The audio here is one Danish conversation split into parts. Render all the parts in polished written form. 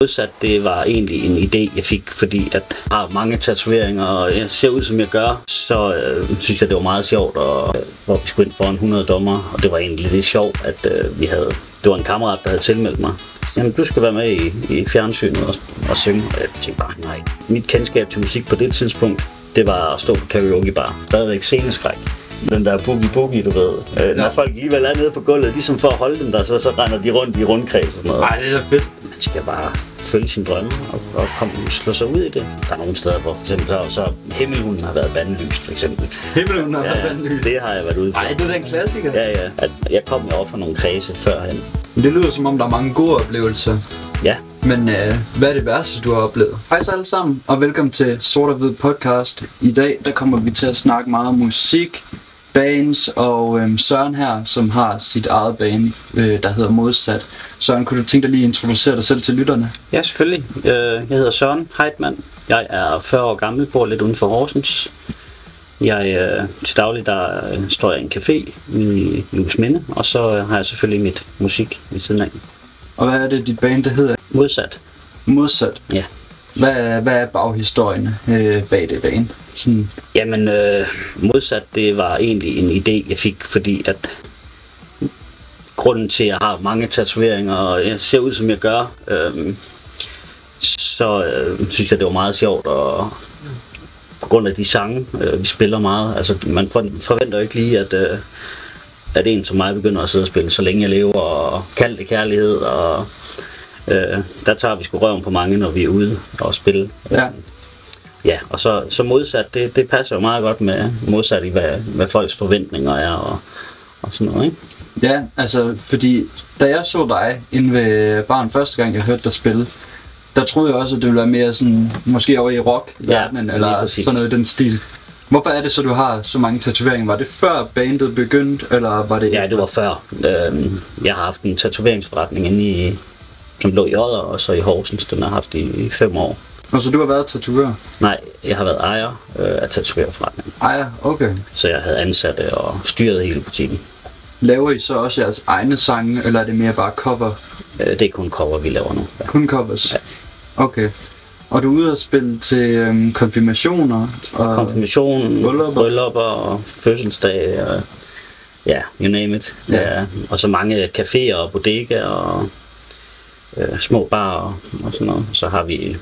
Modsat, det var egentlig en idé, jeg fik, fordi at jeg har mange tatoveringer, og jeg ser ud, som jeg gør, så synes jeg, det var meget sjovt, hvor vi skulle ind foran 100 dommer, og det var egentlig lidt sjovt, at det var en kammerat, der havde tilmeldt mig. Jamen, du skal være med i fjernsynet og synge, og jeg tænkte bare, nej. Mit kendskab til musik på det tidspunkt, det var at stå på karaoke bar. Stadigvæk sceneskræk. Den der boogie, du ved. Når folk alligevel er nede på gulvet, ligesom for at holde dem der, så render de rundt i rundkreds og sådan noget. Nej, det er fedt. Man skal bare følge sin drømme og slå sig ud i det. Der er nogle steder, hvor for eksempel så Himmelhunden har været bandlyst, for eksempel. Himmelhunden har været bandlyst? Det har jeg været ude for. Nej, det er den klassiker. Ja. Jeg kom jo over for nogle kredse førhen. Det lyder som om, der er mange gode oplevelser. Ja. Men hvad er det værste, du har oplevet? Hej så alle sammen, og velkommen til Sort og Hvid Podcast. I dag der kommer vi til at snakke meget om musik, bands og Søren her, som har sit eget band, der hedder Modsat. Søren, kunne du tænke dig lige at introducere dig selv til lytterne? Ja, selvfølgelig. Jeg hedder Søren Heitmann. Jeg er 40 år gammel, bor lidt uden for Horsens. Til daglig der står jeg i en café i Juelsminde, og så har jeg selvfølgelig mit musik ved siden af. Og hvad er det, dit band det hedder? Modsat. Modsat? Ja. Hvad er baghistorien bag det band? Sådan. Jamen, Modsat, det var egentlig en idé, jeg fik, fordi at grunden til, at jeg har mange tatoveringer, og jeg ser ud, som jeg gør, så synes jeg, det var meget sjovt, og på grund af de sange, vi spiller meget, altså man forventer jo ikke lige, at en som mig begynder at sidde og spille Så længe jeg lever, og Kald det kærlighed, og der tager vi sgu røven på mange, når vi er ude og spille. Ja. Ja, og så Modsat, det passer jo meget godt med modsat i, hvad folks forventninger er, og sådan noget, ikke? Ja, altså, fordi da jeg så dig inde ved baren første gang, jeg hørte dig spille, der troede jeg også, at det ville være mere sådan, måske over i rock-verdenen, eller sådan noget i den stil. Hvorfor er det så, du har så mange tatoveringer? Var det før bandet begyndte, eller var det... Ja, det var før. Jeg har haft en tatoveringsforretning inde som lå i Odder, og så i Horsens. Den har jeg haft i 5 år. Og så du har været tatovør? Nej, jeg har været ejer af tatoveringsforretningen. Ejer, okay. Så jeg havde ansatte og styret hele butikken. Laver I så også jeres egne sange, eller er det mere bare cover? Det er kun cover, vi laver nu. Ja. Kun covers? Ja. Okay. Og du er ude at spille til konfirmationer? Og bryllupper og fødselsdage og ja, you name it. Ja. Og så mange caféer og bodegaer og små barer og sådan noget. Så har vi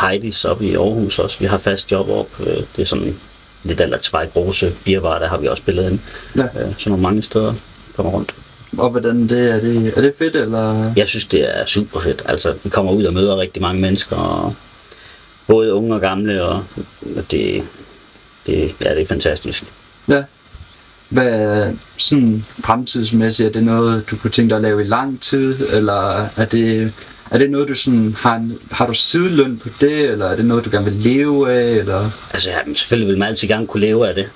Heidis oppe i Aarhus også. Vi har fast job op. Det er sådan lidt eller Zweig-Rose bierbar, der har vi også spillet ind. Ja. Så nogle mange steder kommer rundt. Og hvordan er det fedt, eller? Jeg synes, det er super fedt. Altså, vi kommer ud og møder rigtig mange mennesker, og både unge og gamle, og det er fantastisk. Ja. Hvad er sådan fremtidsmæssigt? Er det noget, du kunne tænke dig at lave i lang tid, eller er det noget, du sådan har du sideløn på det, eller er det noget, du gerne vil leve af, eller? Altså, ja, selvfølgelig vil man altid gerne kunne leve af det.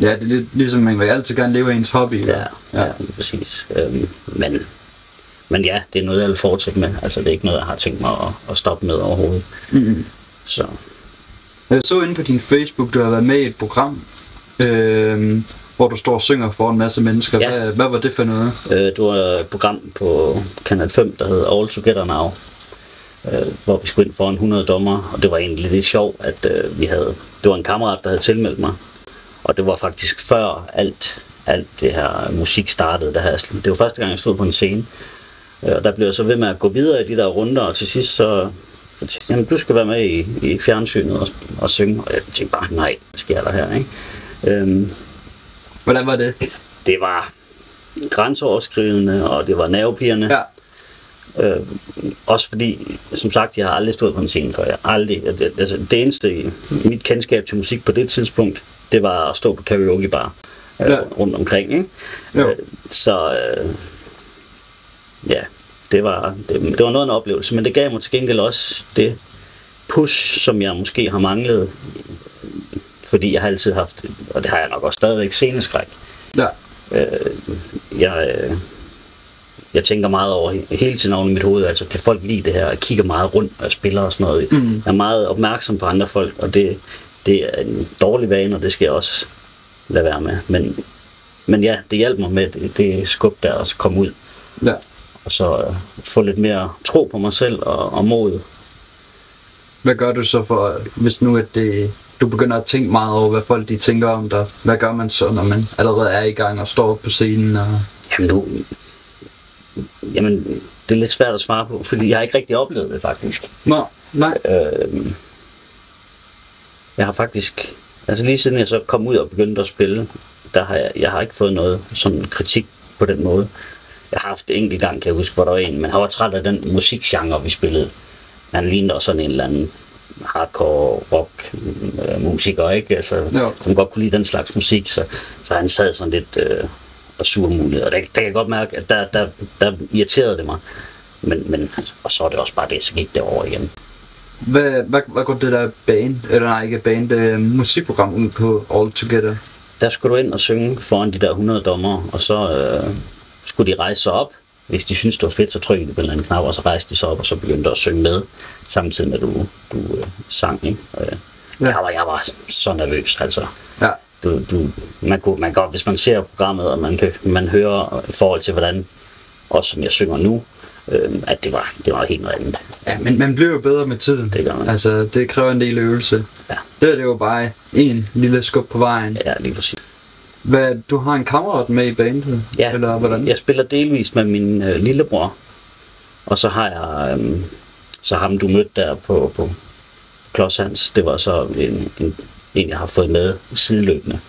Ja, det er lidt ligesom, man vil altid gerne leve af ens hobby. Ja, præcis. Men ja, det er noget, jeg vil fortsætte med. Altså, det er ikke noget, jeg har tænkt mig at stoppe med overhovedet. Mm-hmm. Så. Jeg så inde på din Facebook, du har været med i et program, hvor du står og synger for en masse mennesker. Ja. Hvad var det for noget? Det var et program på Kanal 5, der hed All Together Now, hvor vi skulle ind foran 100 dommer, og det var egentlig lidt sjovt, at det var en kammerat, der havde tilmeldt mig, og det var faktisk før alt det her musik startede. Det var første gang, jeg stod på en scene, og der blev jeg så ved med at gå videre i de der runder, og til sidst så jamen, du skal være med i fjernsynet og synge, og jeg tænkte bare, nej, hvad sker der her, ikke? Hvordan var det? Det var grænseoverskridende, og det var nervepirrende. Ja. Også fordi, som sagt, jeg har aldrig stået på en scene før. Det eneste i mit kendskab til musik på det tidspunkt, det var at stå på karaoke bar rundt omkring, ikke? Ja, det var noget af en oplevelse, men det gav mig til gengæld også det push, som jeg måske har manglet, fordi jeg har altid haft, og det har jeg nok også stadigvæk, sceneskræk. Ja. Jeg tænker meget over hele tiden over i mit hoved, altså kan folk lide det her, jeg kigger meget rundt og spiller og sådan noget. Jeg er meget opmærksom på andre folk, og det er en dårlig vane, og det skal jeg også lade være med. Men ja, det hjalp mig med det skub der at komme ud. Ja. og så få lidt mere tro på mig selv og mod. Hvad gør du så for, hvis nu du begynder at tænke meget over, hvad folk de tænker om dig? Hvad gør man så, når man allerede er i gang og står på scenen? Og... Jamen, det er lidt svært at svare på, fordi jeg har ikke rigtig oplevet det faktisk. Nej. Jeg har faktisk, altså lige siden jeg så kom ud og begyndte at spille, jeg har ikke fået noget sådan kritik på den måde. Jeg har haft det enkelt gang, kan jeg huske, hvor der var en, men han var træt af den musikgenre, vi spillede. Han lignede også sådan en eller anden hardcore rock musiker, ikke? Altså, som godt kunne lide den slags musik, så han sad sådan lidt og surmuligt. Og der kan jeg godt mærke, at der irriterede det mig. Men og så er det også bare det, så gik det over igen. Hvad går det der musikprogram ud på All Together? Der skulle du ind og synge foran de der 100 dommere, og så skulle de rejse sig op. Hvis de synes det var fedt, så trykkede de på en eller anden knap, og så rejste de sig op, og så begyndte at synge med, samtidig med at du sang, ikke? Jeg var så nervøs, altså. Ja. Man kan, hvis man ser programmet, og man hører i forhold til, hvordan, også som jeg synger nu, at det var helt noget andet. Ja, men man bliver jo bedre med tiden. Det gør man. Altså, det kræver en del øvelse. Ja. Det er jo bare en lille skub på vejen. Ja, lige præcis. Du har en kammerat med i bandet? Ja, eller hvordan? Jeg spiller delvis med min lillebror. Og så har jeg så ham du mødte der på Klods Hans. Det var så en jeg har fået med sideløbende.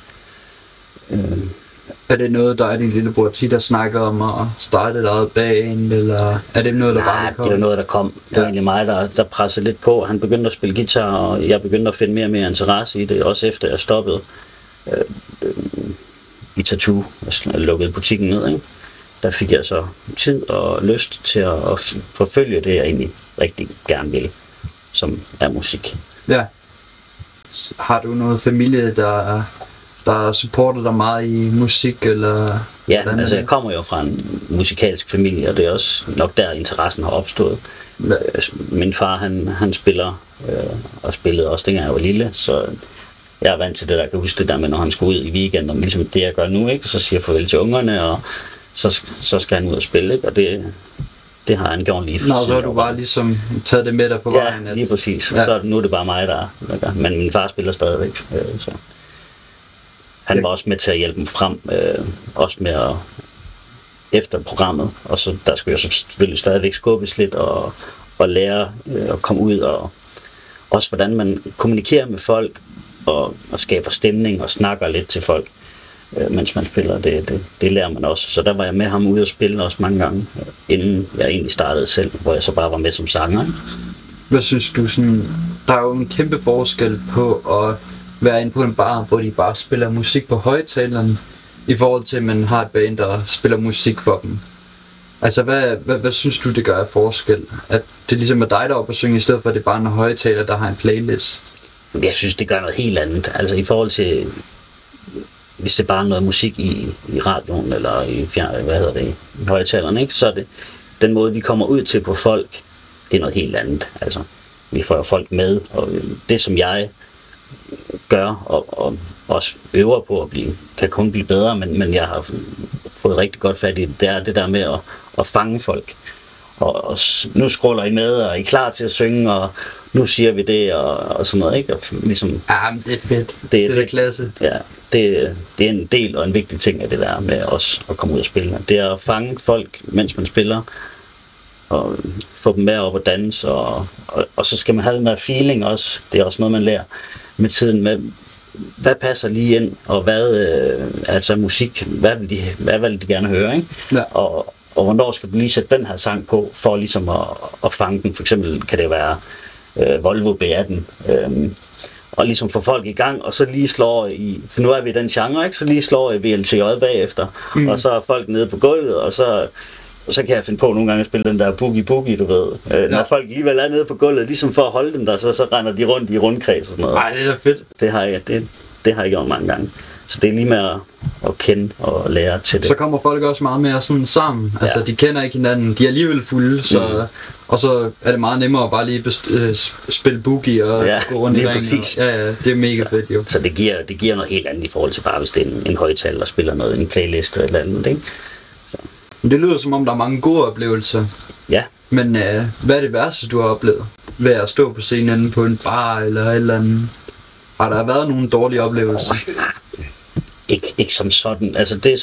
Er det noget, der er din lillebror tit, der snakker om at starte et eget band, eller er det noget, der bare kom? Nej, det var noget, der kom. Det var egentlig mig, der pressede lidt på. Han begyndte at spille guitar, og jeg begyndte at finde mere og mere interesse i det, også efter jeg stoppede i Tattoo, og lukkede butikken ned, ikke? Der fik jeg så tid og lyst til at forfølge det, jeg egentlig rigtig gerne vil, som er musik. Ja. Har du noget familie, der supporter dig meget i musik, eller? Ja, altså jeg kommer jo fra en musikalsk familie, og det er også nok der interessen har opstået. Min far, han spiller, og spillede også dengang jeg var lille, så jeg er vant til det, der kan huske det der med, når han skal ud i weekenden, ligesom det jeg gør nu, ikke? Så siger jeg farvel til ungerne, og så skal han ud og spille, ikke? Og det har han gjort lige for så har du bare ligesom taget det med dig på vejen? Ja, lige præcis. Ja. Så nu er det bare mig, der gør. Men min far spiller stadigvæk, så han var også med til at hjælpe mig frem, også med at efter programmet, og så der skulle jeg så selvfølgelig stadigvæk skubbes lidt og lære at komme ud, og også hvordan man kommunikerer med folk og skaber stemning og snakker lidt til folk, mens man spiller. Det lærer man også. Så der var jeg med ham ude og spille også mange gange, inden jeg egentlig startede selv, hvor jeg så bare var med som sanger. Hvad synes du, der er jo en kæmpe forskel på at være inde på en bar, hvor de bare spiller musik på højtaleren, i forhold til, at man har et band, der spiller musik for dem. Altså, hvad synes du, det gør af forskel? At det ligesom er dig, der er oppe og synge, i stedet for, at det bare er en højtaler, der har en playlist? Jeg synes, det gør noget helt andet. Altså, i forhold til, hvis det bare er noget musik i radioen, eller i højtaleren, ikke? Så er det den måde, vi kommer ud til på folk, det er noget helt andet. Altså, vi får jo folk med, og det, som jeg gør, og også øver på at kan kun blive bedre, men jeg har fået rigtig godt fat i det, er det der med at fange folk. Og nu scroller I med, og I er klar til at synge, og nu siger vi det, og sådan noget, ikke? Og ligesom, ja, men det er fedt. Det er klasse. Ja, det er en del og en vigtig ting af det der med os at komme ud og spille. Det er at fange folk, mens man spiller, og få dem med op og danse, og så skal man have den der feeling også. Det er også noget, man lærer med tiden med, hvad passer lige ind, og altså musik, hvad vil de gerne høre, ikke? Ja. Og hvornår skal du lige sætte den her sang på, for ligesom at fange den. For eksempel kan det være Volvo B18, og ligesom få folk i gang, og så lige slår i, for nu er vi i den genre, ikke? Så lige slår i VLTJ bagefter, og så er folk nede på gulvet, og så kan jeg finde på nogle gange at spille den der boogie, du ved. Når folk alligevel er nede på gulvet, ligesom for at holde dem der, så render de rundt i rundkreds og sådan noget. Nej, det er da fedt. Det har jeg gjort mange gange. Så det er lige med at kende og lære til det. Så kommer folk også meget mere sådan sammen. Ja. Altså, de kender ikke hinanden. De er alligevel fulde, så, og så er det meget nemmere at bare lige spille boogie og gå rundt i ringen. Ja, det er mega fedt jo. Så det giver noget helt andet i forhold til bare, hvis det er en højtaler, der spiller noget, en playlist eller et eller andet, ikke? Så. Det lyder som om, der er mange gode oplevelser. Ja. Men hvad er det værste, du har oplevet ved at stå på scenen inde på en bar eller et eller andet? Har der været nogle dårlige oplevelser? Ikke som sådan. Altså det,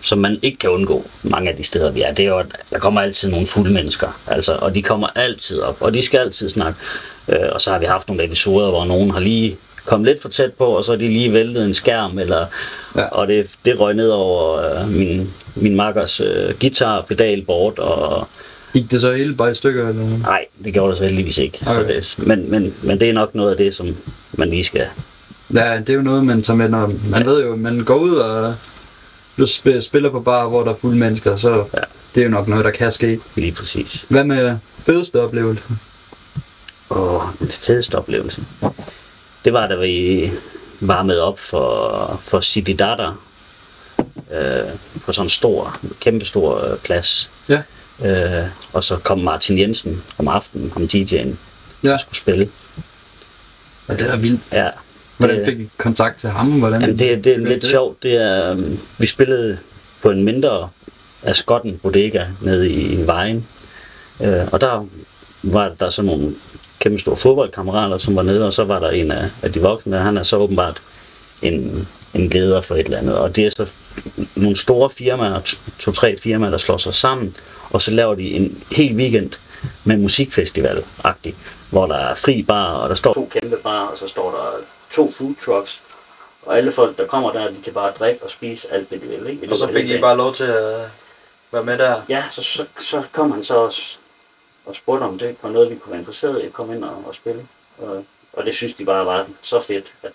som man ikke kan undgå mange af de steder, vi er, det er jo, at der kommer altid nogle fulde mennesker. Altså, og de kommer altid op, og de skal altid snakke. Og så har vi haft nogle episoder, hvor nogen har lige kommet lidt for tæt på, og så er de lige væltet en skærm, eller, og det røg ned over min makkers guitarpedal bort, og gik det så hele bare i stykker? Eller? Nej, det gjorde det så heldigvis ikke. Okay. Så men det er nok noget af det, som man lige skal. Ja, det er jo noget, man tager med, når man ved jo, man går ud og du spiller på bar, hvor der er fulde mennesker, så det er jo nok noget, der kan ske. Lige præcis. Hvad med fedeste oplevelse? Det fedeste oplevelse. Det var, da vi varmede op for Zididada på sådan en kæmpestor plads. Ja. Og så kom Martin Jensen om aftenen, om DJ'en, der skulle spille. Og det er vildt. Ja. Hvordan fik I kontakt til ham? Jamen det er lidt sjovt. Vi spillede på en mindre Ascotten bodega nede i Vejen. Og der var der sådan nogle kæmpe store fodboldkammerater, som var nede, og så var der en af de voksne, han er så åbenbart en leder for et eller andet. Og det er så nogle store firmaer, 2-3 firmaer, der slår sig sammen, og så laver de en hel weekend med musikfestival-agtigt, hvor der er fri bar, og der står 2 kæmpe bar, og så står der 2 food trucks, og alle folk, der kommer der, de kan bare drikke og spise alt det, de vil. Ikke? Og så fik I bare lov til at være med der? Ja, så kom han så også og spurgte om det på noget, vi kunne være interesseret i at komme ind og spille. Og det synes de bare var så fedt, at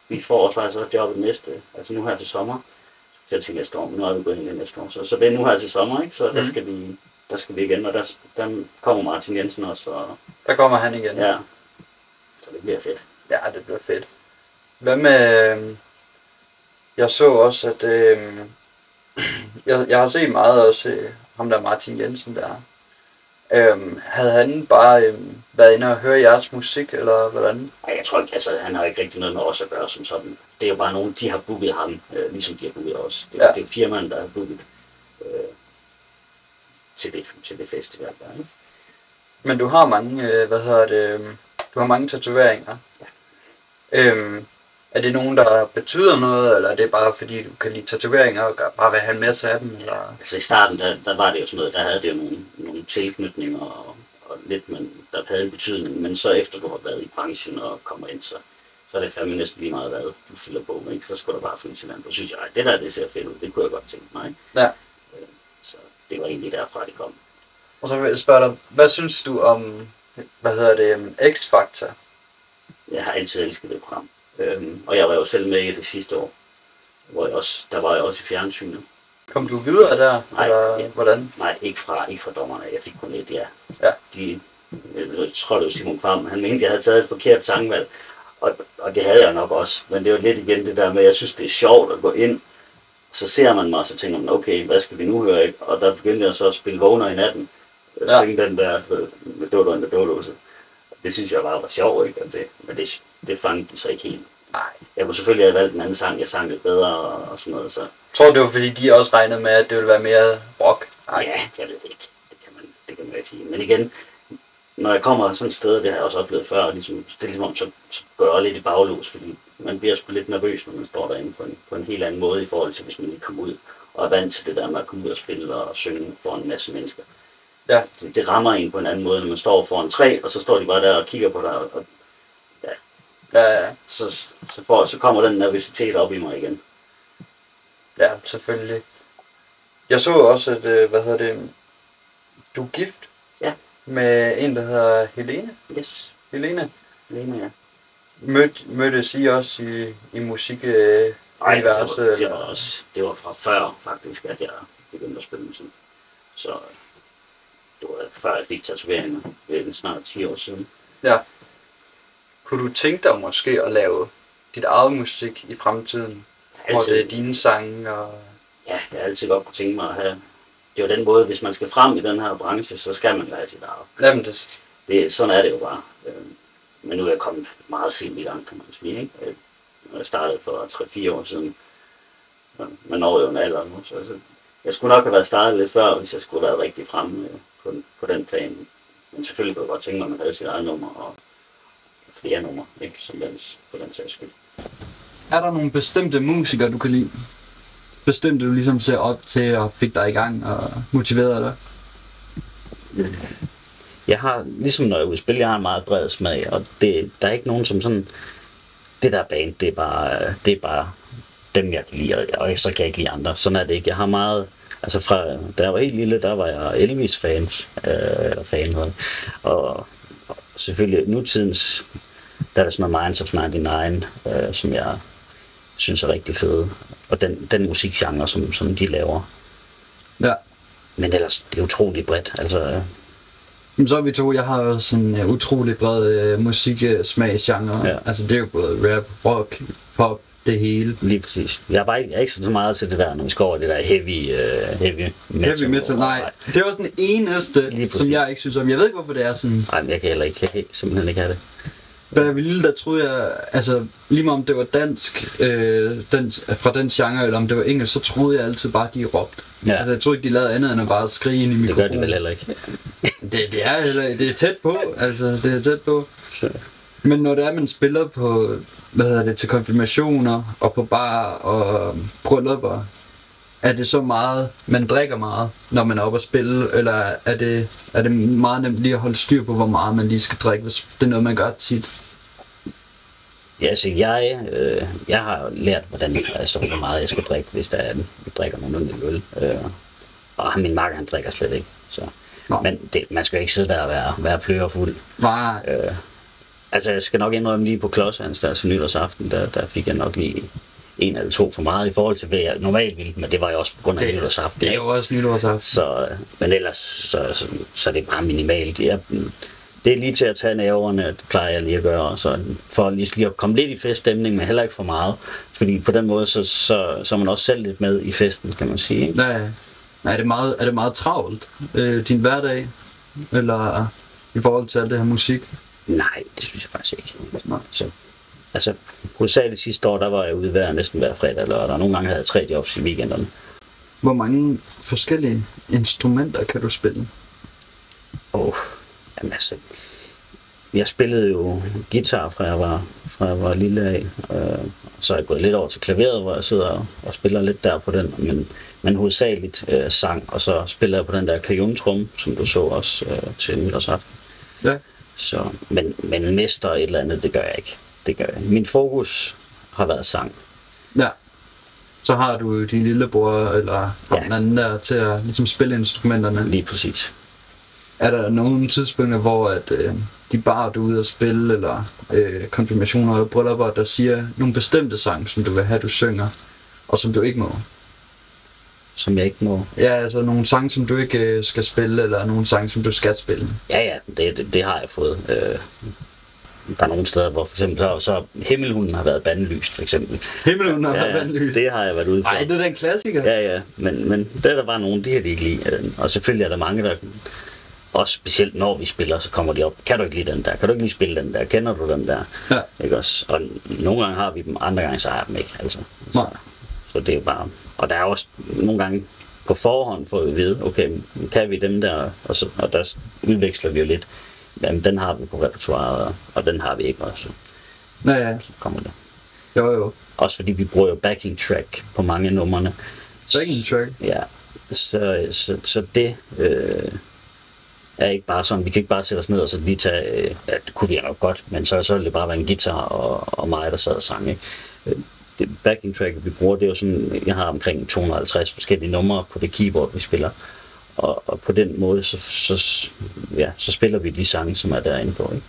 vi får også faktisk også jobbet næste, altså nu her til sommer. Så jeg tænker næste år, men nu er vi gået ind i næste år. Så det er nu her til sommer, ikke? Så der skal vi igen, og der kommer Martin Jensen også. Og der kommer han igen? Ja, så det bliver fedt. Ja, det bliver fedt. Hvad med, jeg så også, at jeg har set meget også ham der Martin Jensen der. Havde han bare været inde og høre jeres musik, eller hvordan? Nej, jeg tror ikke, altså han har ikke rigtig noget med os at gøre som sådan. Det er jo bare nogen, de har booket ham, ligesom de har booket os. Det er firmaen, der har booket til det festival der, ikke? Men du har mange, du har mange tatoveringer. Ja. Er det nogen, der betyder noget, eller er det bare fordi du kan lide tatoveringer og bare vil have en masse af dem? Eller? Ja, altså i starten, der var det jo sådan noget, der havde det jo nogle tilknytninger og lidt, men der havde en betydning. Men så efter du har været i branchen og kommer ind, så er det fandme næsten lige meget, hvad du fylder på, ikke? Så skal du bare fylde til land. Og synes jeg, det ser fedt ud, det kunne jeg godt tænke mig. Ja. Så det var egentlig derfra, det kom. Og så vil jeg spørge dig, hvad synes du om, X-Factor? Jeg har altid elsket det program. Og jeg var jo selv med i det sidste år, hvor der var jeg også i fjernsynet. Kom du videre der? Nej, eller hvordan? Nej, ikke fra dommerne. Jeg fik kun et, ja. Jeg tror det var Simon Kvam, han mente, jeg havde taget et forkert sangvalg. Og det havde jeg nok også. Men det var lidt igen det der med, jeg synes det er sjovt at gå ind. Så ser man mig, og så tænker man, okay, hvad skal vi nu høre, ikke? Og der begyndte jeg så at spille Vågner i natten. Synge den der, med Dodo og Dodo. Det synes jeg bare var sjovt, ikke? Men det fangede de så ikke helt. Nej. Jeg kunne selvfølgelig have valgt en anden sang, jeg sang lidt bedre og sådan noget. Så. Jeg tror det var fordi de også regnede med, at det ville være mere rock. Ja, jeg ved det ikke. Det kan man ikke sige. Men igen, når jeg kommer sådan et sted, det har jeg også oplevet før, og ligesom, det er ligesom om, så går jeg lidt i baglås, fordi man bliver sgu lidt nervøs, når man står derinde på en helt anden måde i forhold til, hvis man lige kommer ud og er vant til det der med at komme ud og spille og synge for en masse mennesker. Ja. Det rammer en på en anden måde, når man står foran 3, og så står de bare der og kigger på dig, og så kommer den nervøsitet op i mig igen. Ja, selvfølgelig. Jeg så også, at, du er gift? Ja. Med en, der hedder Helene? Yes. Helene, ja. Mødtes I også i musik? Nej, det var fra før faktisk, at jeg begyndte at spille musik. Så det var før jeg fik tatoveringer. Det er snart 10 år siden. Ja. Kunne du tænke dig måske at lave dit eget musik i fremtiden? Hvor det er dine sange og... Ja, jeg har altid godt kunne tænke mig at have... Det er jo den måde, hvis man skal frem i den her branche, så skal man jo have sit eget. Jamen sådan er det jo bare. Men nu er jeg kommet meget sent i gang, kan man sige, ikke? Jeg startede for 3-4 år siden. Man når jo en alder nu, så altså, Jeg skulle nok have været startet lidt før, hvis jeg skulle have været rigtig fremme på den plan. Men selvfølgelig kunne jeg godt tænke mig, at man havde sit eget nummer og flere numre, ikke? Som for den sags skyld. Er der nogle bestemte musikere, du kan lide? Bestemte, du ligesom ser op til og fik dig i gang og motiverede dig? Jeg har, ligesom når jeg er ude at spille, jeg har en meget bred smag, og der er ikke nogen som sådan, det der band, det er bare dem, jeg kan lide, og så kan jeg ikke lide andre. Sådan er det ikke. Jeg har meget, altså fra, da jeg var helt lille, der var jeg Elvis-fan, og selvfølgelig nutidens, der er der sådan noget Minds of 99, som jeg synes er rigtig fede, og den musikgenre, som de laver. Ja. Men ellers, det er utroligt bredt, altså. Så er vi to, jeg har også en utrolig bred musiksmagsgenre. Ja. Altså det er jo både rap, rock, pop, det hele. Lige præcis. Jeg er ikke så meget til det der, når vi skal over det der heavy metal. Heavy metal, nej. Det er også den eneste, som jeg ikke synes om. Jeg ved ikke, hvorfor det er sådan. Nej, men jeg kan heller ikke. Jeg kan simpelthen ikke have det. Da jeg var lille, der troede jeg, altså lige meget om det var dansk, fra den genre, eller om det var engelsk, så troede jeg altid bare, de råbte. Ja. Altså jeg troede ikke, de lavede andet end at bare skrige ind i mikrofonen. Det gør de vel heller ikke. det er tæt på, altså det er tæt på. Så. Men når det er, man spiller på, til konfirmationer, og på bar og bryllupper, er det så meget, man drikker meget, når man er oppe at spille, eller er det meget nemt lige at holde styr på, hvor meget man lige skal drikke, hvis det er noget, man gør tit? Ja, altså jeg har lært, hvor meget jeg skal drikke, hvis jeg drikker nogen øl. Og min makker, han drikker slet ikke. Så. Men man skal jo ikke sidde der og være plørefuld. Nej. Altså jeg skal nok indrømme lige på Klodshands, der til nytårsaften, der fik jeg nok lige en eller to for meget i forhold til, hvad jeg normalt ville, men det var jo også på grund af nytårsaften. Det er jo også nytårsaften. Så, men ellers, så er det bare minimalt. Det er lige til at tage næverne, det plejer jeg lige at gøre, så for lige at komme lidt i feststemning, men heller ikke for meget. Fordi på den måde, så er man også selv lidt med i festen, kan man sige. Ikke? Nej, er det meget travlt, din hverdag, eller i forhold til alt det her musik? Nej, det synes jeg faktisk ikke. Så, altså, hovedsageligt sidste år, der var jeg ude næsten hver fredag eller lørdag, og nogle gange havde jeg 3 jobs i weekenderne. Hvor mange forskellige instrumenter kan du spille? Jamen altså, jeg spillede jo guitar fra jeg var lille af, så er jeg gået lidt over til klaveret, hvor jeg sidder og spiller lidt der på den, men hovedsageligt sang, og så spiller jeg på den der kajun-trum, som du så også til nytårsaften. Ja. Så, men mester et eller andet, det gør jeg ikke. Min fokus har været sang. Ja. Så har du din lillebror eller den anden der til at ligesom spille instrumenterne. Lige præcis. Er der nogle tidspunkter, hvor de bare du ude at spille, eller konfirmationer eller bryllupper, der siger nogle bestemte sange, som du vil have, du synger, og som du ikke må? Som jeg ikke må? Ja, altså nogle sange, som du ikke skal spille, eller nogle sange, som du skal spille. Ja, det har jeg fået. Der er nogle steder, hvor for eksempel så Himmelhunden har været bandlyst, for eksempel. Himmelhunden har været bandlyst? Det har jeg været ude for. Ej, det er da en klassiker. Ja, men der var nogen, det har de ikke lide. Og selvfølgelig er der mange, der også specielt når vi spiller, så kommer de op. Kan du ikke lide den der? Kan du ikke lige spille den der? Kender du den der? Ja. Ikke også? Og nogle gange har vi dem, andre gange så har jeg dem ikke. Altså. Så det er bare... Og der er også nogle gange på forhånd for at vide, okay, kan vi dem der? Og der udveksler vi jo lidt. Jamen, den har vi på repertoiret, og den har vi ikke også. Ja. Så kommer det. Jo. Også fordi vi bruger jo backing track på mange af numrene. Backing track? Ja. Så det er ikke bare sådan, vi kan ikke bare sætte os ned og så lige tage, det kunne vi nok godt, men så ville det bare være en guitar og mig, der sad og sang, ikke? Det backing track, vi bruger, det er jo sådan, jeg har omkring 250 forskellige numre på det keyboard, vi spiller. Og på den måde, så spiller vi de sange, som er derinde på, ikke?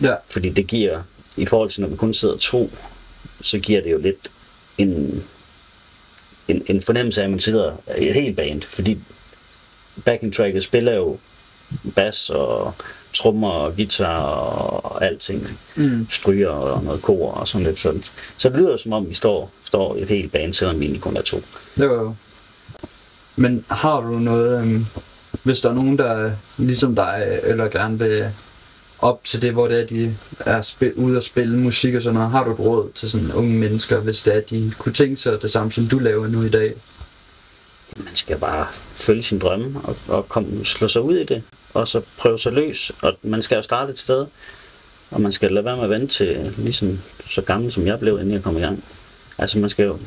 Ja. Fordi det giver, i forhold til når vi kun sidder 2, så giver det jo lidt en fornemmelse af, at man sidder i et helt band. Fordi backing tracket spiller jo bass og trommer og guitar og alting. Stryger og noget kor og sådan lidt sådan. Så det lyder som om, vi står i et helt band, selvom vi egentlig kun er 2. Jo. Men har du noget, hvis der er nogen, der ligesom dig, eller gerne vil op til det, hvor det er, de er ude at spille musik og sådan noget, har du et råd til sådan unge mennesker, hvis det er, de kunne tænke sig det samme, som du laver nu i dag? man skal bare følge sin drømme og slå sig ud i det, og så prøve sig løs. Og man skal jo starte et sted, og man skal lade være med at vente til ligesom så gammel som jeg blev, inden jeg kom i gang. Altså man skal jo,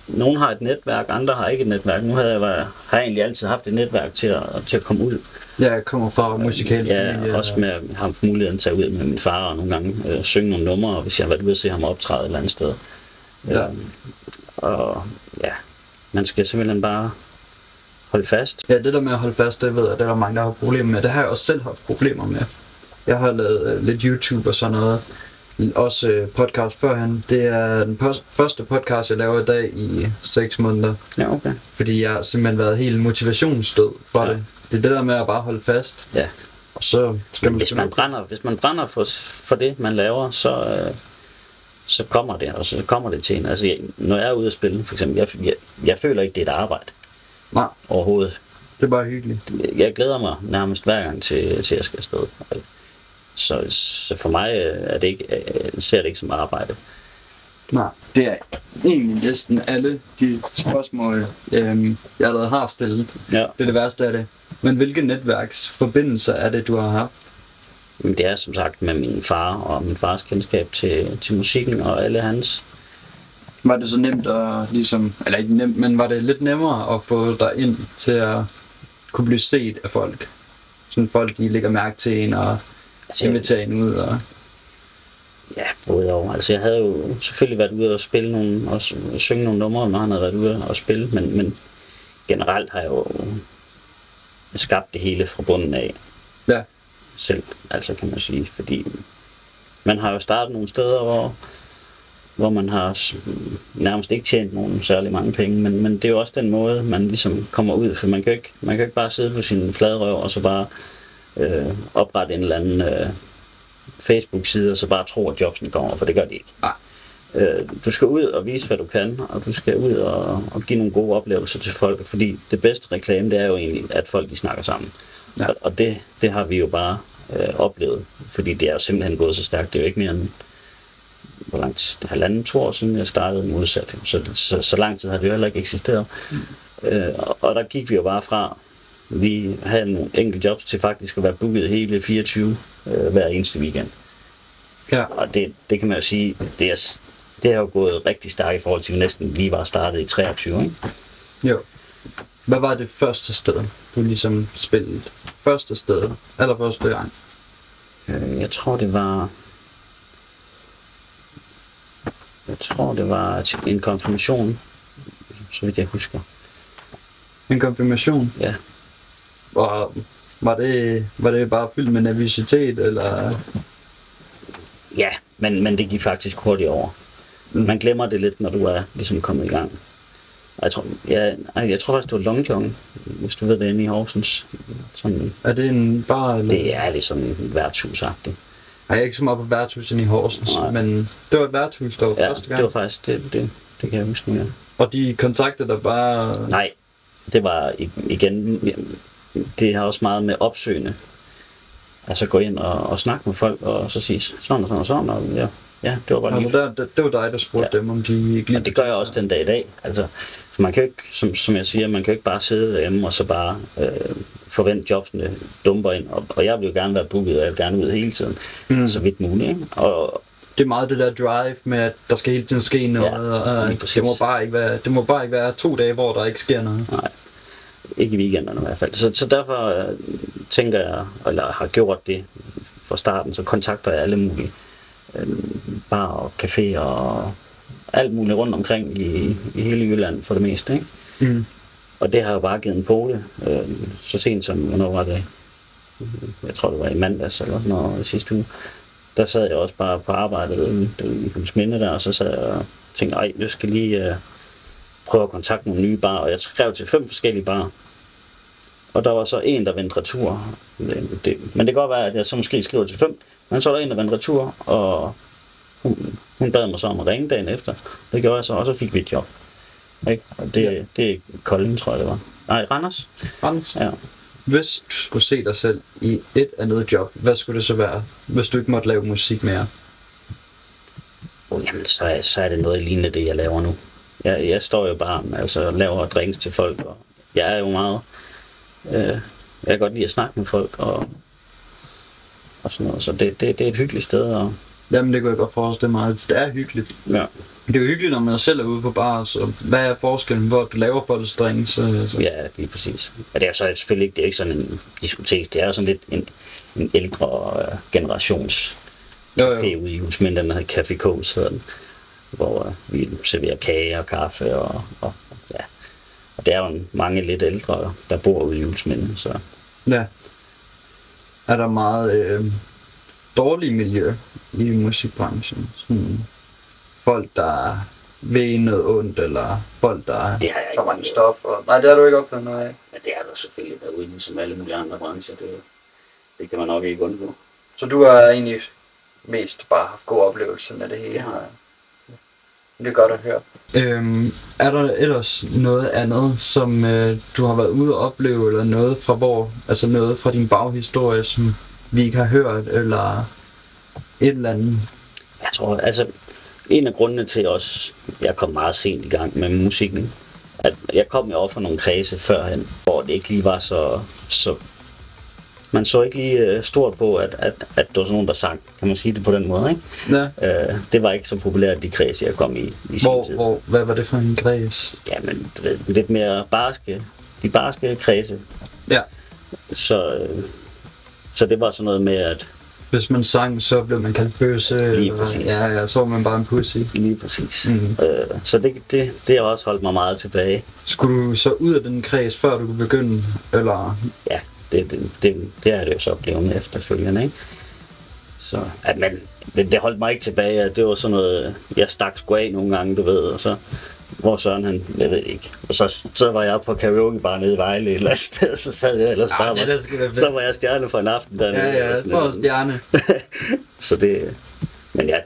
nogen har et netværk, andre har ikke et netværk. Nu har jeg egentlig altid haft et netværk til at komme ud. Ja, jeg kommer fra musikalsk familie. Ja, også med at have muligheden til at tage ud med min far og nogle gange synge nogle numre, hvis jeg har været ude at se ham optræde et eller andet sted. Ja. Og ja, man skal simpelthen bare holde fast. Ja, det der med at holde fast, det ved jeg, det er der mange, der har problemer med. Det har jeg også selv haft problemer med. Jeg har lavet lidt YouTube og sådan noget. Også podcast førhen. Det er den første podcast, jeg laver i dag i 6 måneder. Ja, okay. Fordi jeg har simpelthen været helt motivationsstød for det. Det er det der med at bare holde fast. Ja. Og så skal man hvis man brænder for det, man laver, så kommer det, og så kommer det til en. Altså, når jeg er ude at spille, for eksempel, jeg føler ikke, det er et arbejde. Nej. Overhovedet. Det er bare hyggeligt. Jeg glæder mig nærmest hver gang til jeg skal afsted. Så for mig ser det ikke som arbejde. Nej, det er egentlig næsten alle de spørgsmål, jeg allerede har stillet. Ja. Det er det værste af det. Men hvilke netværksforbindelser er det, du har haft? Det er som sagt med min far og min fars kendskab til musikken og alle hans. Var det så nemt at ligesom, eller ikke nemt, men var det lidt nemmere at få dig ind til at kunne blive set af folk? Sådan folk, de lægger mærke til en og inviterer en ud og... Ja, både over. Altså jeg havde jo selvfølgelig været ude og spille nogle, og synge nogle numre, når han havde været ude og spille, men generelt har jeg jo skabt det hele fra bunden af. Ja. Selv, altså kan man sige, fordi man har jo startet nogle steder, hvor man har nærmest ikke tjent nogen særlig mange penge, men det er jo også den måde, man ligesom kommer ud, for man kan ikke bare sidde på sin flade røv og så bare oprette en eller anden Facebook-side og så bare tro, at jobsene kommer, for det gør de ikke. Du skal ud og vise, hvad du kan, og du skal ud og give nogle gode oplevelser til folk, fordi det bedste reklame, det er jo egentlig, at folk de snakker sammen. Ja. Og det har vi jo bare oplevet, fordi det er jo simpelthen gået så stærkt. Det er jo ikke mere end, hvor langt, 1,5-2 år siden jeg startede modsat. Så lang tid har det jo heller ikke eksisteret. Og der gik vi jo bare fra, vi havde nogle enkelte jobs til faktisk at være booket hele 24 hver eneste weekend. Ja. Og det kan man jo sige, det har jo gået rigtig stærkt i forhold til, at vi næsten lige var startet i 23, ikke? Jo. Hvad var det første sted, du ligesom spillede? Første sted? Allerførste gang? Jeg tror det var til en konfirmation, så vidt jeg husker. En konfirmation? Ja. Og var det bare fyldt med nervøsitet, eller? Ja, men det gik faktisk hurtigt over. Man glemmer det lidt, når du er ligesom kommet i gang. Jeg tror faktisk, det var Long John, hvis du ved det, inde i Horsens. Sådan, er det en bar, eller? Det er ligesom et værtshusagtigt. Jeg er ikke så meget på værtshus inde i Horsens, men det var et værtshus, der var første gang. Det var faktisk, det kan jeg huske nu, ja. Og de kontaktede dig bare? Nej, det var igen, det har også meget med opsøgende. Altså gå ind og snakke med folk, og så sige sådan og sådan og sådan, og ja, det var bare altså det var dig, der spurgte dem, om de ikke lige... Og det gør jeg også den dag i dag. Altså, for man kan jo ikke, som jeg siger, man kan jo ikke bare sidde derhjemme og så bare forvente jobsene dumper ind. Og jeg vil jo gerne være booket, og jeg vil gerne ud hele tiden, så vidt muligt, ikke? Og det er meget det der drive med, at der skal hele tiden ske noget, og det må bare ikke være 2 dage, hvor der ikke sker noget. Nej, ikke i weekenderne i hvert fald. Så derfor tænker jeg, eller har gjort det fra starten, så kontakter jeg alle mulige bar og café og alt muligt rundt omkring i hele Jylland for det meste, ikke? Og det har jo bare givet en pole, så sent som, hvornår var det? Jeg tror det var i mandags eller sådan noget sidste uge. Der sad jeg også bare på arbejdet i Hulsminde der, og så sad jeg og tænkte, jeg skal lige prøve at kontakte nogle nye barer, og jeg skrev til 5 forskellige barer. Og der var så en, der vendte retur. Men det kan godt være, at jeg så måske skriver til 5, men så var der en, der vendte retur, og hun bad mig så om at ringe dagen efter. Det gjorde jeg så, og så fik vi et job. Ikke? Og det er Kolding, tror jeg det var. Nej, Randers. Randers? Ja. Hvis du skulle se dig selv i et andet job, hvad skulle det så være, hvis du ikke måtte lave musik mere? Jamen, så er det noget lignende det, jeg laver nu. Jeg står jo bare og laver drinks til folk, og jeg er jo meget... jeg kan godt lide at snakke med folk og sådan noget, så det er et hyggeligt sted. Og... Jamen det kunne jeg godt forestille mig, det er hyggeligt. Ja. Det er jo hyggeligt, når man selv er ude på bar, så hvad er forskellen, hvor du laver folkedrink? Så... Ja, lige præcis. Ja, det er så selvfølgelig ikke, det er ikke sådan en diskotek, det er sådan lidt en ældre generations café ude i Juelsminde, den hedder Café Kås, hedder den, hvor vi serverer kage og kaffe og ja. Og det er jo mange lidt ældre, der bor ude i Juelsminde, så... Ja. Er der meget dårligt miljø i musikbranchen? Sådan folk, der ved noget ondt, eller folk, der tager mange stoffer? Nej, det har du ikke oplevet noget af. Ja, det er der selvfølgelig derude, som alle mulige andre brancher. Det kan man nok ikke undgå. Så du har egentlig mest bare haft gode oplevelser med det hele? Det har jeg. Det er godt at høre. Er der ellers noget andet, som du har været ude at opleve, eller noget fra noget fra din baghistorie, som vi ikke har hørt, eller et eller andet? Jeg tror, altså, en af grundene til også, jeg kom meget sent i gang med musikken, at jeg kom jo over fra nogle kredse førhen, hvor det ikke lige var så man så ikke lige stort på, at der var sådan nogen, der sang, kan man sige det på den måde, ikke? Ja. Det var ikke så populært, de kredse, jeg kom i sin tid. Hvad var det for en kreds? Jamen, du ved, lidt mere de barske kredse. Ja. Så det var sådan noget med, at... Hvis man sang, så blev man kaldt bøsse. Lige præcis. Ja, så var man bare en pussy. Lige præcis. Så det har også holdt mig meget tilbage. Skulle du så ud af den kreds, før du kunne begynde, eller...? Ja, det er det jo så blevet med efterfølgende, ikke? Så, at det holdt mig ikke tilbage, at det var sådan noget, jeg stak sgu af nogle gange, du ved, og så... Hvor Søren han, jeg ved ikke. Og så var jeg på karaoke bare nede i Vejle et eller andet sted, så sad jeg ellers bare, så var jeg stjerne for en aften dernede. Ja, så var stjerne. Så men ja,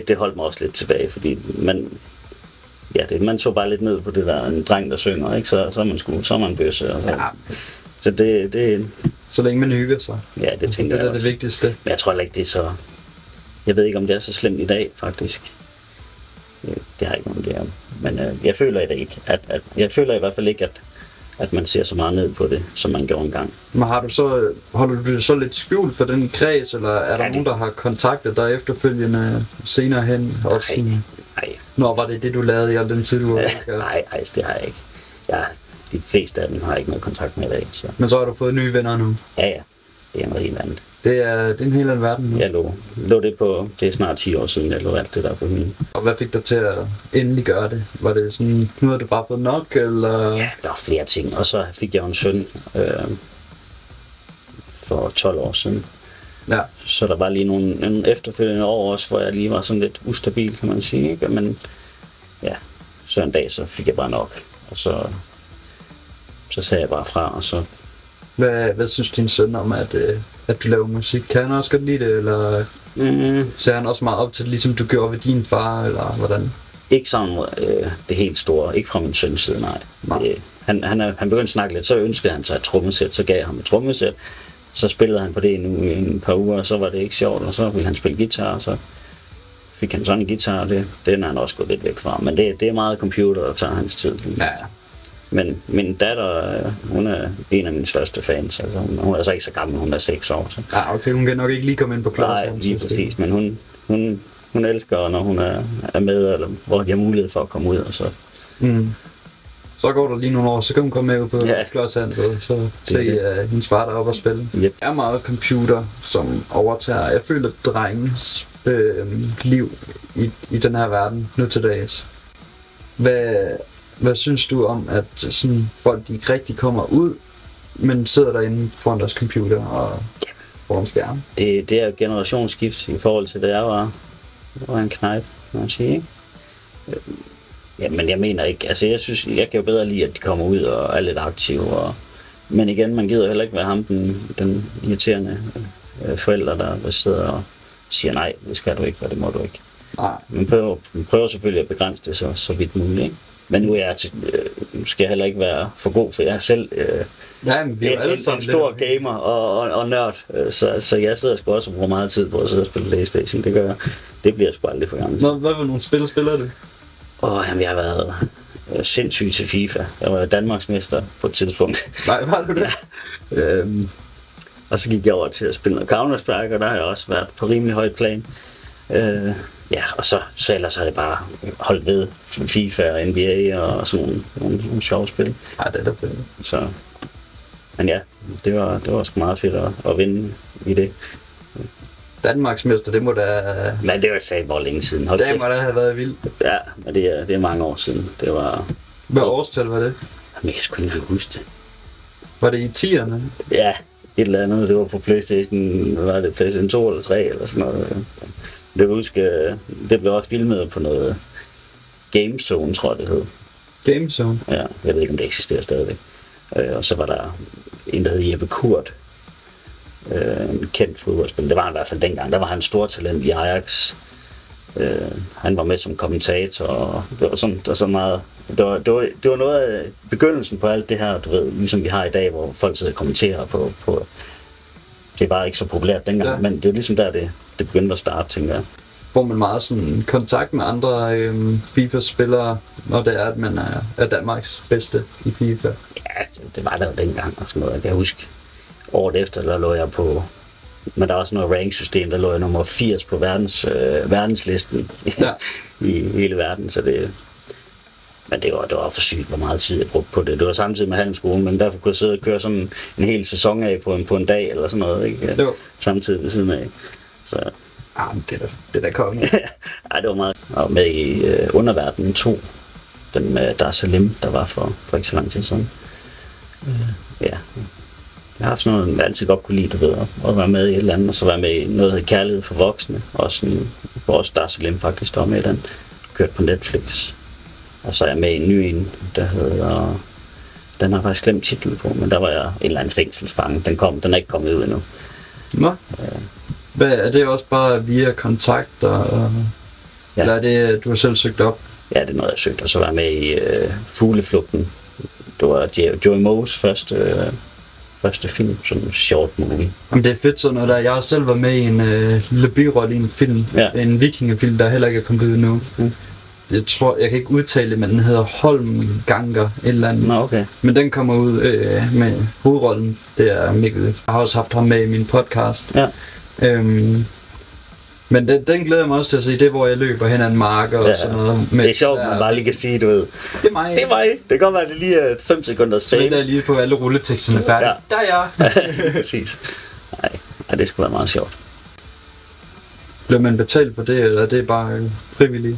det holdt mig også lidt tilbage, fordi man så bare lidt ned på det der, en dreng der synger, ikke? Så er man bøsse. Og så. Ja. Så det... Så længe man hygger sig. Ja, det tænker jeg også. Det er det vigtigste. Men jeg tror heller ikke, det er så... Jeg ved ikke, om det er så slemt i dag, faktisk. Det har ikke nogen idé om. Men jeg føler det ikke. Jeg føler i hvert fald ikke, at man ser så meget ned på det, som man gjorde engang. Men holder du det så lidt skjult for den kreds, eller er der nogen, der har kontaktet dig efterfølgende senere hen? Nej. Når var det du lavede i al den tid, du var? Nej, det har jeg ikke. De fleste af dem har ikke noget kontakt med i dag. Så. Men så har du fået nye venner nu? Ja. Det er noget helt andet. Det er en helt anden verden nu. Jeg lå det på, det er snart 10 år siden, jeg lå alt det der på min. Og hvad fik dig til at endelig gøre det? Var det sådan, nu havde du bare fået nok, eller? Ja, der var flere ting, og så fik jeg en søn for 12 år siden. Ja. Så der var lige nogle efterfølgende år også, hvor jeg lige var sådan lidt ustabil, kan man sige, ikke? Men ja, så en dag så fik jeg bare nok, og så sagde jeg bare fra, og så... Hvad synes din søn om, at du laver musik? Kan han også godt lide det, eller ser han også meget op til det, ligesom du gjorde ved din far, eller hvordan? Ikke sådan det helt store, ikke fra min søns side, nej. Han begyndte at snakke lidt, så ønskede han sig et trommesæt, så gav jeg ham et trommesæt. Så spillede han på det nu i en par uger, og så var det ikke sjovt, og så ville han spille guitar, og så fik han sådan en guitar, og den er han også gået lidt væk fra. Men det er meget computer, der tager hans tid. Ja. Men min datter, hun er en af mine største fans. Altså, hun er altså ikke så gammel, hun er 6 år. Så. Ja, okay, hun kan nok ikke lige komme ind på klassen. Nej, lige præcis, men hun elsker, når hun er med, eller hvor de har mulighed for at komme ud. Og så. Så går der lige nogle år, så kan hun komme med ud på Klodshands, og så se hendes far deroppe og spille. Yep. Det er meget computer, som overtager. Jeg føler, at drengens liv i den her verden nu til dags. Hvad synes du om, at sådan, folk de ikke rigtig kommer ud, men sidder derinde foran deres computer og foran skærmen? Det er generationsskift i forhold til, da jeg var en knejp, kan man sige, ikke? Ja, men jeg mener ikke, altså jeg kan jo bedre lide, at de kommer ud og er lidt aktive, men igen, man gider heller ikke være ham, den irriterende forælder, der sidder og siger nej, det skal du ikke, og det må du ikke. Nej. Man prøver selvfølgelig at begrænse det så vidt muligt, ikke? Men nu skal jeg heller ikke være for god, for jeg er selv en stor gamer og nørd, så jeg sidder sgu også og bruger meget tid på at sidde og spille PlayStation. Det gør jeg. Det bliver sgu aldrig for gammelt. Hvad for nogle spil spiller du? Jamen, jeg har været sindssyg til FIFA. Jeg var Danmarksmester på et tidspunkt. Nej, var du det? Ja. Og så gik jeg over til at spille noget Counter-Strike, og der har jeg også været på rimelig højt plan. Ja, og så ellers har det bare holdt ved FIFA og NBA og sådan nogle sjove spil. Ja, det er da fedt. Så, men ja, det var sgu meget fedt at vinde i det. Danmarksmester, det må da... Men det var sagt hvor længe siden. Det må da have været vildt. Ja, men det er mange år siden. Det var... Hvad årstal var det? Jamen, jeg skulle ikke engang huske det. Var det i 10'erne? Ja, et eller andet. Det var på PlayStation, var det PlayStation 2 eller 3 eller sådan noget. Det kan huske, det blev også filmet på noget Gamezone, tror jeg det hed. Gamezone? Ja, jeg ved ikke om det eksisterer stadigvæk. Og så var der en, der hed Jeppe Kurt. En kendt fodboldspiller. Det var han i hvert fald dengang. Der var han stor talent i Ajax. Han var med som kommentator, og det var så meget... Det var noget af begyndelsen på alt det her, du ved, ligesom vi har i dag, hvor folk sidder og kommenterer på det var ikke så populært dengang, ja. Men det er ligesom der, det begyndte at starte, tænker jeg. Får man meget sådan kontakt med andre FIFA-spillere, når det er, at man er Danmarks bedste i FIFA? Ja, det var der jo dengang og sådan noget. Jeg kan huske, året efter, der lå jeg på... Men der er også noget rank-system, der lå jeg nummer 80 på verdenslisten ja. I hele verden, så det... Men det var for sygt, hvor meget tid jeg brugte på det. Det var samtidig med handelsskolen, men derfor kunne jeg sidde og køre sådan en hel sæson af på en dag eller sådan noget, ikke? Jo. Samtidig ved siden af. Så... det er da kongen. Ej, det var meget. Jeg var med i Underverdenen 2. Den med Dar Salim, der var for ikke så lang tid siden. Ja. Jeg har haft sådan noget, jeg altid godt kunne lide, du ved, at være med i et eller andet, og så være med i noget, der hedder Kærlighed for Voksne. Også sådan, hvor også Dar Salim faktisk der var med i den. Kørt på Netflix. Og så er jeg med i en ny en, der hedder... Den har jeg faktisk glemt titlen på, men der var jeg en eller anden fængselsfange. Den er ikke kommet ud endnu. Nå? Hvad, er det også bare via kontakter? Ja. Eller er det, du har selv søgt op? Ja, det er noget, jeg søgte. Og så var jeg med i Fugleflugten. Det var Joey Moes første film, sådan en short movie. Jamen det er fedt sådan noget der. Jeg har selv været med i en lille birolle i en film. Ja. En vikingefilm, der heller ikke er kommet ud endnu. Jeg kan ikke udtale det, men den hedder Holmganger et eller andet. Nå, okay. Men den kommer ud med hovedrollen. Det er Mikkel. Jeg har også haft ham med i min podcast. Ja. Men den glæder jeg mig også til at se. Det hvor jeg løber hen ad en mark og sådan noget. Det er sjovt, man bare lige kan sige, du ved. Det er mig. Det er mig. Det kan godt være, det lige er 5 sekunder så venter jeg lige på alle rulleteksterne færdige. Ja. Der er jeg. Præcis. Nej, det skulle være meget sjovt. Bliver man betalt for det, eller er det bare frivilligt?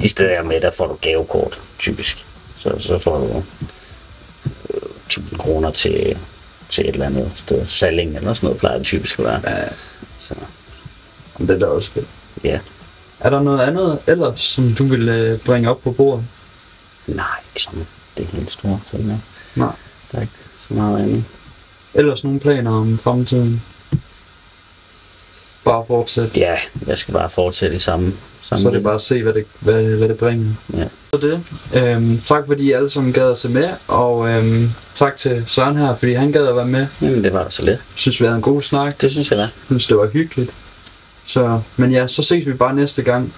De steder jeg er med, der får du gavekort, typisk. Så får du 1000 kroner til et eller andet sted. Salling eller sådan noget plejer det typisk at være. Ja. Så. Det er da også fedt. Ja. Er der noget andet ellers, som du vil bringe op på bordet? Nej, sådan det er helt store ting. Ja. Nej. Der er ikke så meget andet. Ellers nogle planer om fremtiden? Bare fortsætte? Ja, jeg skal bare fortsætte i samme så det er bare at se, hvad det bringer. Ja. Så det. Tak fordi I alle sammen gad at se med, og tak til Søren her, fordi han gad at være med. Jamen det var så lidt. Synes vi havde en god snak. Det synes jeg da. Synes det var hyggeligt. Så, men ja, så ses vi bare næste gang.